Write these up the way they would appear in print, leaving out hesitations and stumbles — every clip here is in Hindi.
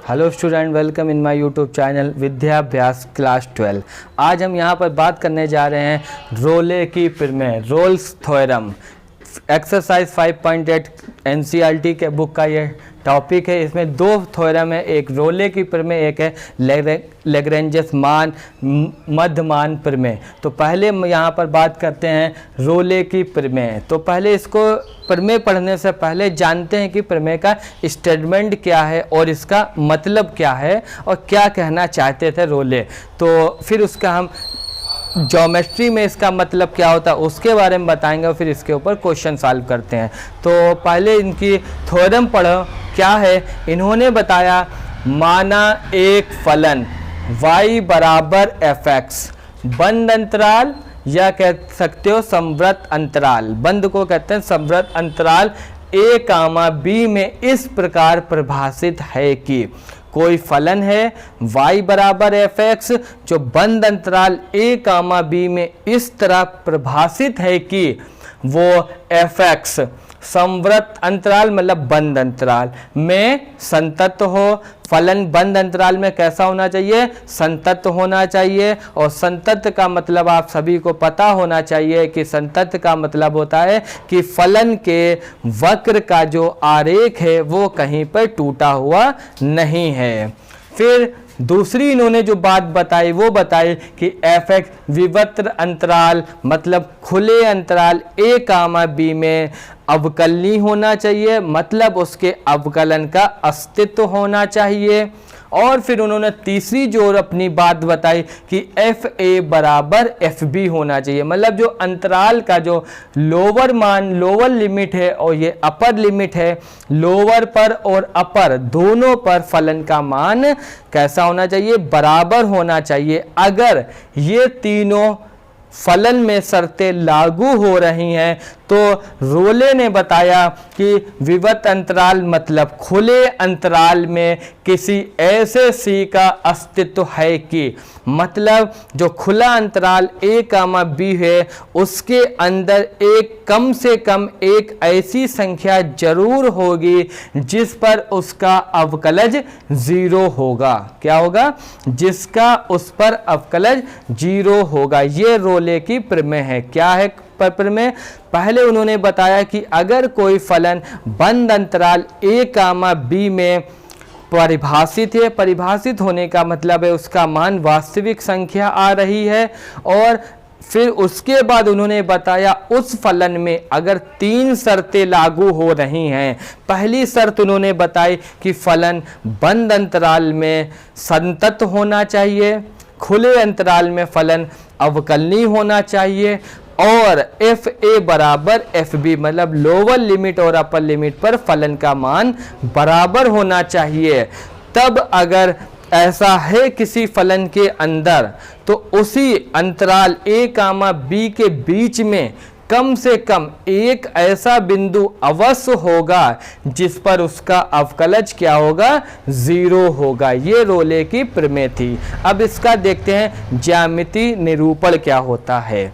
Hello student, welcome in my YouTube channel Vidyabhyas class 12। आज हम यहाँ पर बात करने जा रहे हैं रोले की प्रमेय, रोल्स थ्योरम। एक्सरसाइज 5.8 एनसीईआरटी के बुक का ये टॉपिक है। इसमें दो थ्योरम है, एक रोले की प्रमेय, एक है लैग्रेंजस मान मध्य मान प्रमेय। तो पहले यहाँ पर बात करते हैं रोले की प्रमेय। तो पहले इसको प्रमेय पढ़ने से पहले जानते हैं कि प्रमेय का स्टेटमेंट क्या है और इसका मतलब क्या है और क्या कहना चाहते थे रोले। तो फिर उसका हम ज्योमेट्री में इसका मतलब क्या होता है उसके बारे में बताएंगे और फिर इसके ऊपर क्वेश्चन सॉल्व करते हैं। तो पहले इनकी थ्योरम पढ़ो क्या है। इन्होंने बताया माना एक फलन y बराबर fx बंद अंतराल या कह सकते हो संवृत अंतराल, बंद को कहते हैं संवृत अंतराल a कामा b में इस प्रकार परिभाषित है कि कोई फलन है y बराबर fx जो बंद अंतराल a कामा b में इस तरह परिभाषित है कि वो fx संवृत अंतराल मतलब बंद अंतराल में संतत हो। फलन बंद अंतराल में कैसा होना चाहिए? संतत होना चाहिए। और संतत का मतलब आप सभी को पता होना चाहिए कि संतत का मतलब होता है कि फलन के वक्र का जो आरेख है वो कहीं पर टूटा हुआ नहीं है। फिर दूसरी इन्होंने जो बात बताई वो बताई कि fx विवत्र अंतराल मतलब खुले अंतराल a कामा b में अवकलनीय होना चाहिए, मतलब उसके अवकलन का अस्तित्व होना चाहिए। और फिर उन्होंने तीसरी जो अपनी बात बताई कि एफ ए बराबर एफ बी होना चाहिए, मतलब जो अंतराल का जो लोअर मान लोअर लिमिट है और ये अपर लिमिट है, लोअर पर और अपर दोनों पर फलन का मान कैसा होना चाहिए? बराबर होना चाहिए। अगर ये तीनों फलन में शर्तें लागू हो रही हैं तो रोले ने बताया कि विवत अंतराल मतलब खुले अंतराल में किसी ऐसे सी का अस्तित्व है कि मतलब जो खुला अंतराल a कामा b है उसके अंदर एक कम से कम एक ऐसी संख्या जरूर होगी जिस पर उसका अवकलज 0 होगा। क्या होगा? जिसका उस पर अवकलज 0 होगा। ये रोले की प्रमेय है। क्या है प्रमेय? पहले उन्होंने बताया कि अगर कोई फलन बंद अंतराल a कामा b में परिभाषित है, परिभाषित होने का मतलब है उसका मान वास्तविक संख्या आ रही है। और फिर उसके बाद उन्होंने बताया उस फलन में अगर 3 शर्तें लागू हो रही हैं। पहली शर्त उन्होंने बताई कि फलन बंद अंतराल में संतत होना चाहिए, खुले अंतराल में फलन अवकलनीय होना चाहिए और एफ ए बराबर एफ बी मतलब लोअर लिमिट और अपर लिमिट पर फलन का मान बराबर होना चाहिए। तब अगर ऐसा है किसी फलन के अंदर तो उसी अंतराल a कामा b के बीच में कम से कम एक ऐसा बिंदु अवश्य होगा जिस पर उसका अवकलज क्या होगा? 0 होगा। ये रोले की प्रमेय थी। अब इसका देखते हैं ज्यामिति निरूपण क्या होता है।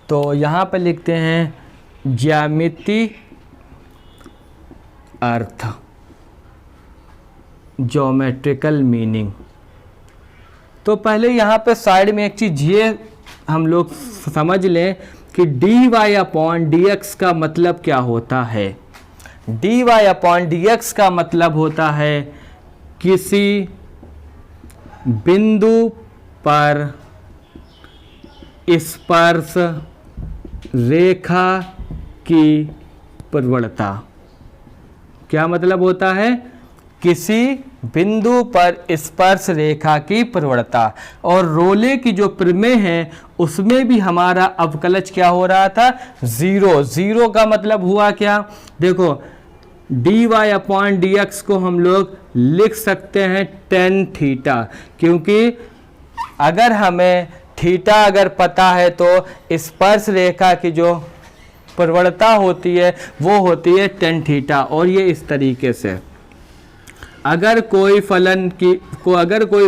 तो यहाँ पर लिखते हैं ज्यामिति अर्थ, ज्योमेट्रिकल मीनिंग। तो पहले यहाँ पे साइड में एक चीज़ ये हम लोग समझ लें कि dy अपॉन dx का मतलब क्या होता है। dy अपॉन dx का मतलब होता है किसी बिंदु पर स्पर्श रेखा की प्रवणता। क्या मतलब होता है? किसी बिंदु पर स्पर्श रेखा की प्रवणता। और रोले की जो प्रमेय है उसमें भी हमारा अवकलज क्या हो रहा था? 0। 0 का मतलब हुआ क्या? देखो dy अपॉन dx को हम लोग लिख सकते हैं tan थीटा, क्योंकि अगर हमें थीटा अगर पता है तो स्पर्श रेखा की जो प्रवणता होती है वो होती है tan थीटा। और ये इस तरीके से अगर कोई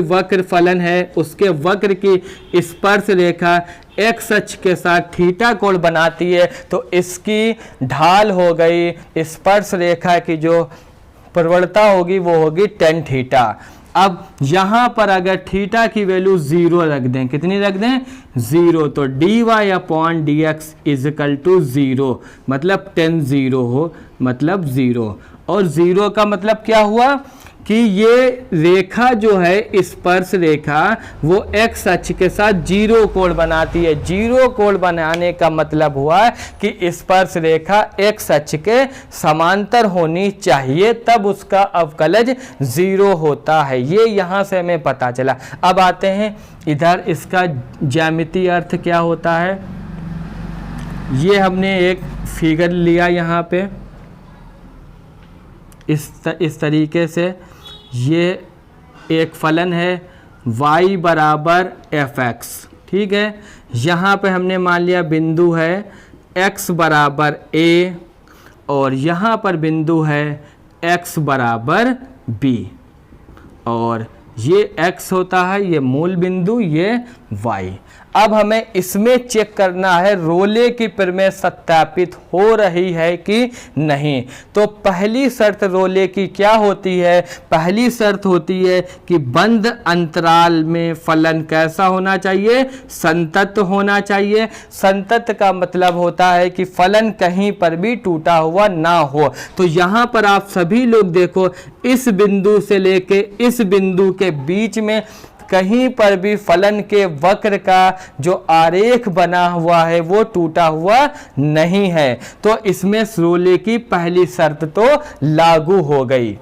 वक्र फलन है, उसके वक्र की स्पर्श रेखा एक्स अक्ष के साथ थीटा कोण बनाती है, तो इसकी ढाल हो गई स्पर्श रेखा की जो प्रवणता होगी वो होगी tan थीटा। अब यहाँ पर अगर थीटा की वैल्यू 0 रख दें, कितनी रख दें? 0, तो dy upon dx equal to 0, मतलब tan 0 हो, मतलब 0। और 0 का मतलब क्या हुआ कि ये रेखा जो है स्पर्श रेखा वो x अक्ष के साथ 0 कोण बनाती है। 0 कोण बनाने का मतलब हुआ कि स्पर्श रेखा x अक्ष के समांतर होनी चाहिए, तब उसका अवकलज 0 होता है। ये यहाँ से हमें पता चला। अब आते हैं इधर, इसका ज्यामितीय अर्थ क्या होता है। ये हमने एक फिगर लिया यहाँ पे इस तरीके से। ये एक फलन है y बराबर fx, ठीक है। यहाँ पे हमने मान लिया बिंदु है x बराबर a और यहाँ पर बिंदु है x बराबर b, और ये x होता है, ये मूल बिंदु, ये y। अब हमें इसमें चेक करना है रोले की प्रमेय सत्यापित हो रही है कि नहीं। तो पहली शर्त रोले की क्या होती है? पहली शर्त होती है कि बंद अंतराल में फलन कैसा होना चाहिए? संतत होना चाहिए। संतत का मतलब होता है कि फलन कहीं पर भी टूटा हुआ ना हो। तो यहाँ पर आप सभी लोग देखो, इस बिंदु से लेके इस बिंदु के बीच में कहीं पर भी फलन के वक्र का जो आरेख बना हुआ है वो टूटा हुआ नहीं है। तो इसमें रोले की पहली शर्त तो लागू हो गई।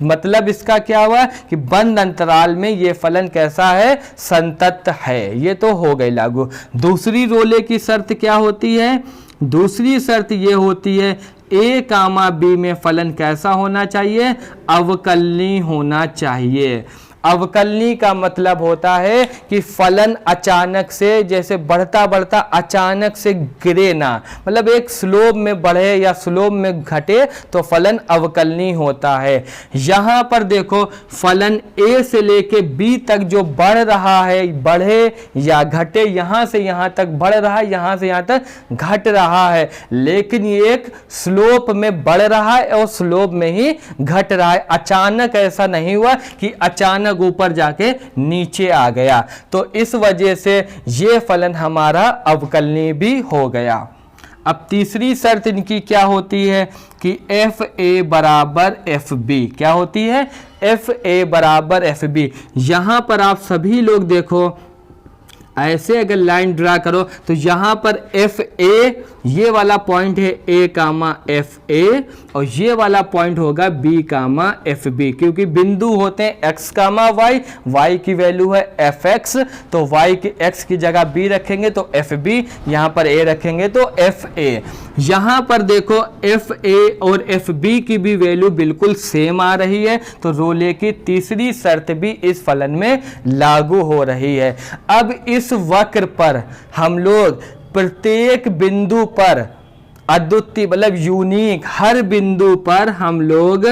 मतलब इसका क्या हुआ कि बंद अंतराल में ये फलन कैसा है? संतत है। ये तो हो गई लागू। दूसरी रोले की शर्त क्या होती है? दूसरी शर्त ये होती है a कामा b में फलन कैसा होना चाहिए? अवकलनीय होना चाहिए। अवकलनीय का मतलब होता है कि फलन अचानक से, जैसे बढ़ता बढ़ता अचानक से गिरे ना, मतलब एक स्लोप में बढ़े या स्लोप में घटे तो फलन अवकलनीय होता है। यहाँ पर देखो फलन a से लेके b तक जो बढ़ रहा है, बढ़े या घटे, यहाँ से यहाँ तक बढ़ रहा है, यहाँ से यहाँ तक घट रहा है, लेकिन ये एक स्लोप में बढ़ रहा है और स्लोप में ही घट रहा है। अचानक ऐसा नहीं हुआ कि अचानक ऊपर जाके नीचे आ गया। तो इस वजह से ये फलन हमारा अवकलनीय भी हो गया। अब तीसरी शर्त इनकी क्या होती है कि एफ ए बराबर एफ बी। क्या होती है? एफ ए बराबर एफ बी। यहां पर आप सभी लोग देखो, ऐसे अगर लाइन ड्रा करो तो यहाँ पर एफ ए, ये वाला पॉइंट है ए कामा एफ ए, और ये वाला पॉइंट होगा बी कामा एफ बी, क्योंकि बिंदु होते हैं एक्स कामा वाई, वाई की वैल्यू है एफ एक्स, तो वाई की एक्स की जगह बी रखेंगे तो एफ बी, यहाँ पर ए रखेंगे तो एफ ए। यहाँ पर देखो एफ ए और एफ बी की भी वैल्यू बिल्कुल सेम आ रही है, तो रोले की तीसरी शर्त भी इस फलन में लागू हो रही है। अब इस वक्र पर हम लोग प्रत्येक बिंदु पर अद्वितीय, मतलब यूनिक, हर बिंदु पर हम लोग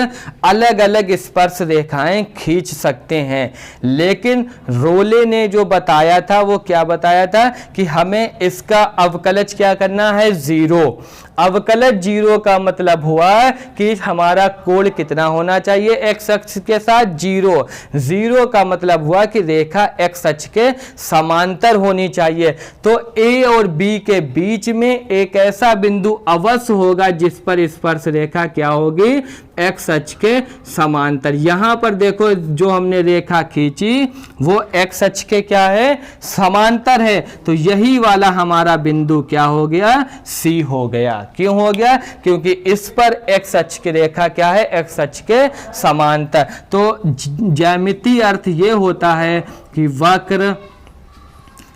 अलग अलग स्पर्श रेखाएं खींच सकते हैं। लेकिन रोले ने जो बताया था वो क्या बताया था कि हमें इसका अवकलज क्या करना है? 0। अवकलज 0 का मतलब हुआ कि हमारा कोण कितना होना चाहिए? एक्स अक्ष के साथ 0। 0 का मतलब हुआ कि रेखा एक्स अक्ष के समांतर होनी चाहिए। तो ए और बी के बीच में एक ऐसा बिंदु अवश्य होगा जिस पर स्पर्श रेखा क्या होगी? एक्स अक्ष के समांतर। यहां पर देखो जो हमने रेखा खींची वो एक्स अक्ष के क्या है? समांतर है। तो यही वाला हमारा बिंदु क्या हो गया? सी हो गया। क्यों हो गया? क्योंकि इस पर एक्स अक्ष की रेखा क्या है? एक्स अक्ष के समांतर। तो ज्यामितीय अर्थ ये होता है कि वक्र,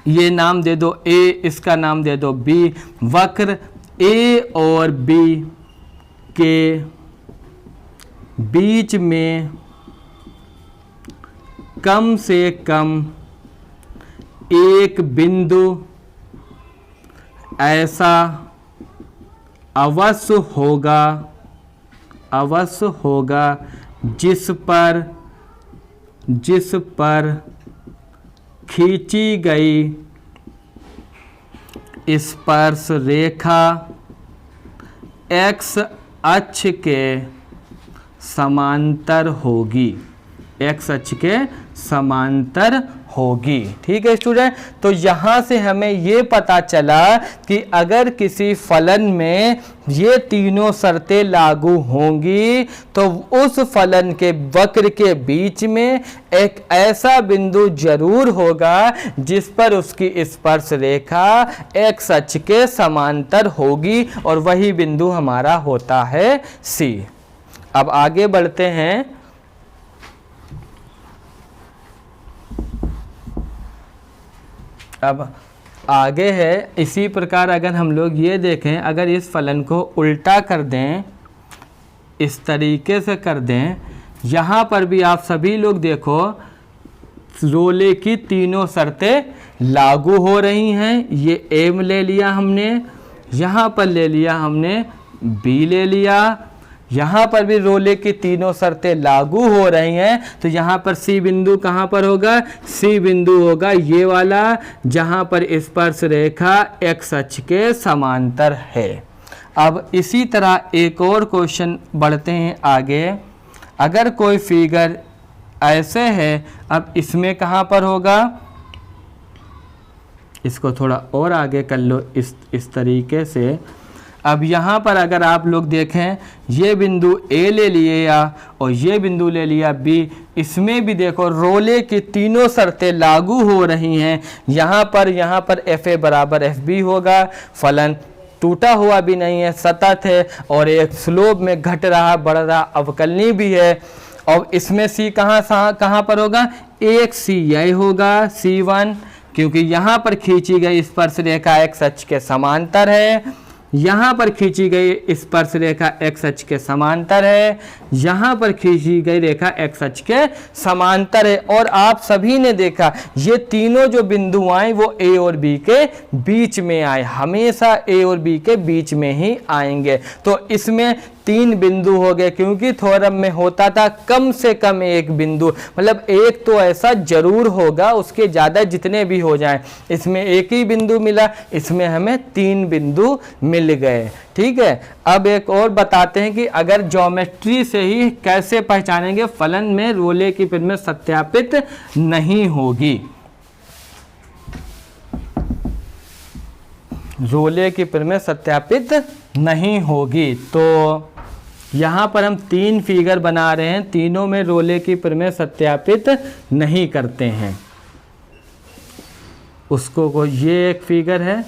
ये नाम दे दो ए, इसका नाम दे दो बी, वक्र ए और बी के बीच में कम से कम एक बिंदु ऐसा अवश्य होगा जिस पर जिस पर खींची गई स्पर्श रेखा एक्स अक्ष के समांतर होगी, एक्स अक्ष के समांतर होगी। ठीक है स्टूडेंट, तो यहाँ से हमें ये पता चला कि अगर किसी फलन में ये तीनों शर्तें लागू होंगी तो उस फलन के वक्र के बीच में एक ऐसा बिंदु जरूर होगा जिस पर उसकी स्पर्श रेखा एक्स अक्ष के समांतर होगी, और वही बिंदु हमारा होता है सी। अब आगे बढ़ते हैं। अब आगे है इसी प्रकार अगर हम लोग ये देखें, अगर इस फलन को उल्टा कर दें, इस तरीके से कर दें, यहाँ पर भी आप सभी लोग देखो रोले की तीनों शर्तें लागू हो रही हैं। ये एम ले लिया हमने, यहाँ पर ले लिया हमने बी ले लिया, यहाँ पर भी रोले की तीनों शर्तें लागू हो रही हैं, तो यहाँ पर सी बिंदु कहाँ पर होगा? सी बिंदु होगा ये वाला जहाँ पर स्पर्श रेखा एक्स अक्ष के समांतर है। अब इसी तरह एक और क्वेश्चन बढ़ते हैं आगे। अगर कोई फिगर ऐसे है, अब इसमें कहाँ पर होगा? इसको थोड़ा और आगे कर लो इस तरीके से। अब यहाँ पर अगर आप लोग देखें, ये बिंदु ए ले लिया और ये बिंदु ले लिया बी, इसमें भी देखो रोले की तीनों शर्तें लागू हो रही हैं। यहाँ पर एफ ए बराबर एफ बी होगा, फलन टूटा हुआ भी नहीं है, सतत है और एक स्लोप में घट रहा बढ़ रहा अवकलनी भी है। और इसमें सी कहाँ पर होगा? एक सी यही होगा C1, क्योंकि यहाँ पर खींची गई स्पर्श रेखा एक्स अक्ष के समांतर है, यहाँ पर खींची गई स्पर्श रेखा एक्स अक्ष के समांतर है, यहाँ पर खींची गई रेखा एक्स अक्ष के समांतर है। और आप सभी ने देखा ये तीनों जो बिंदु आए वो ए और बी के बीच में आए, हमेशा ए और बी के बीच में ही आएंगे। तो इसमें तीन बिंदु हो गए, क्योंकि थ्योरम में होता था कम से कम एक बिंदु, मतलब एक तो ऐसा जरूर होगा, उसके ज़्यादा जितने भी हो जाएं। इसमें एक ही बिंदु मिला, इसमें हमें तीन बिंदु मिल गए। ठीक है, अब एक और बताते हैं कि अगर ज्योमेट्री से ही कैसे पहचानेंगे फलन में रोले की पिन में सत्यापित नहीं होगी। रोले की पिन में सत्यापित नहीं होगी, तो यहाँ पर हम तीन फिगर बना रहे हैं, तीनों में रोले की प्रमेय सत्यापित नहीं करते हैं। उसको को ये एक फिगर है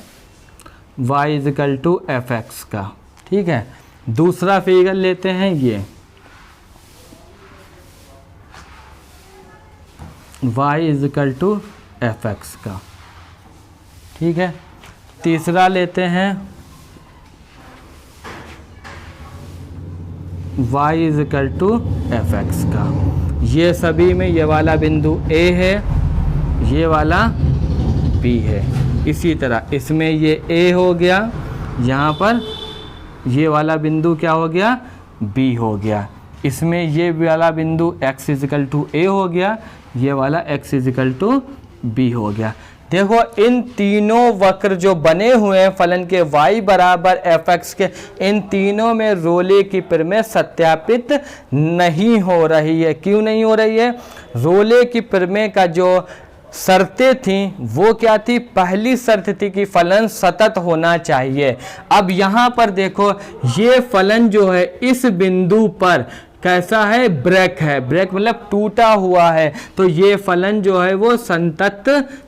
y equal to F X का, ठीक है। दूसरा फिगर लेते हैं ये y equal to F X का, ठीक है। तीसरा लेते हैं y equal to F X का। ये सभी में ये वाला बिंदु A है, ये वाला B है। इसी तरह इसमें ये A हो गया, यहाँ पर ये वाला बिंदु क्या हो गया? B हो गया। इसमें ये वाला बिंदु x इजकल टू A हो गया, ये वाला x इजकल टू B हो गया। देखो इन तीनों वक्र जो बने हुए हैं फलन के y बराबर एफ एक्स के, इन तीनों में रोले की प्रमेय सत्यापित नहीं हो रही है। क्यों नहीं हो रही है? रोले की प्रमेय का जो शर्तें थी वो क्या थी? पहली शर्त थी कि फलन सतत होना चाहिए। अब यहाँ पर देखो ये फलन जो है इस बिंदु पर कैसा है? ब्रेक है, ब्रेक मतलब टूटा हुआ है, तो ये फलन जो है वो संतत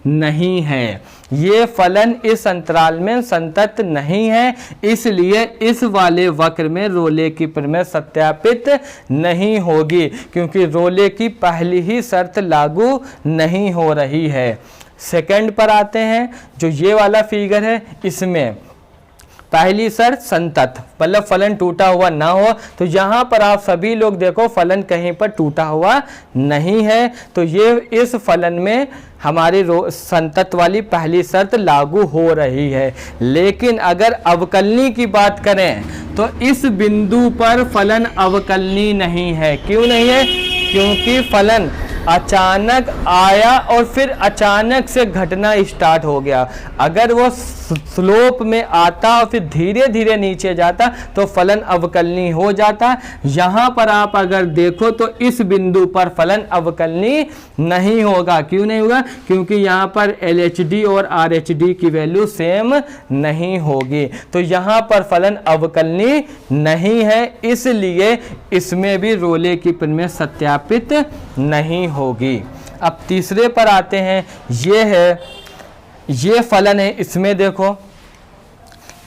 नहीं है। ये फलन इस अंतराल में संतत नहीं है, इसलिए इस वाले वक्र में रोले की प्रमेय सत्यापित नहीं होगी, क्योंकि रोले की पहली ही शर्त लागू नहीं हो रही है। सेकंड पर आते हैं, जो ये वाला फिगर है इसमें पहली शर्त संतत, मतलब फलन टूटा हुआ ना हो, तो यहाँ पर आप सभी लोग देखो फलन कहीं पर टूटा हुआ नहीं है, तो ये इस फलन में हमारी संतत वाली पहली शर्त लागू हो रही है। लेकिन अगर अवकलनी की बात करें तो इस बिंदु पर फलन अवकलनी नहीं है। क्यों नहीं है? क्योंकि फलन अचानक आया और फिर अचानक से घटना स्टार्ट हो गया। अगर वो स्लोप में आता और फिर धीरे धीरे नीचे जाता तो फलन अवकलनीय हो जाता। यहाँ पर आप अगर देखो तो इस बिंदु पर फलन अवकलनीय नहीं होगा। क्यों नहीं होगा? क्योंकि यहाँ पर LHD और RH की वैल्यू सेम नहीं होगी, तो यहाँ पर फलन अवकलनीय नहीं है, इसलिए इसमें भी रोले की प्रमेय सत्यापित नहीं होगी। अब तीसरे पर आते हैं, ये फलन है। इसमें देखो,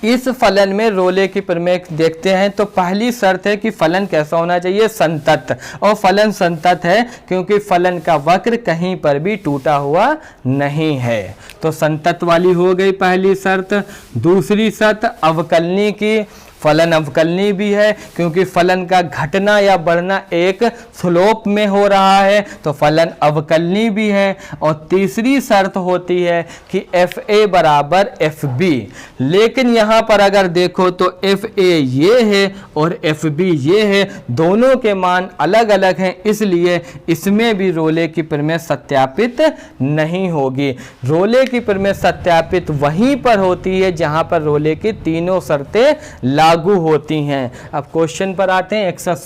इस फलन में रोले की प्रमेय देखते हैं तो पहली शर्त है कि फलन कैसा होना चाहिए? संतत। और फलन संतत है क्योंकि फलन का वक्र कहीं पर भी टूटा हुआ नहीं है, तो संतत वाली हो गई पहली शर्त। दूसरी शर्त अवकलनीय की, फलन अवकलनीय भी है क्योंकि फलन का घटना या बढ़ना एक स्लोप में हो रहा है, तो फलन अवकलनीय भी है। और तीसरी शर्त होती है कि FA बराबर FB, लेकिन यहाँ पर अगर देखो तो FA ये है और FB ये है, दोनों के मान अलग अलग हैं, इसलिए इसमें भी रोले की प्रमेय सत्यापित नहीं होगी। रोले की प्रमेय सत्यापित वहीं पर होती है जहाँ पर रोले की तीनों शर्तें लागू होती हैं। अब क्वेश्चन पर आते हैं। एक्सरसाइज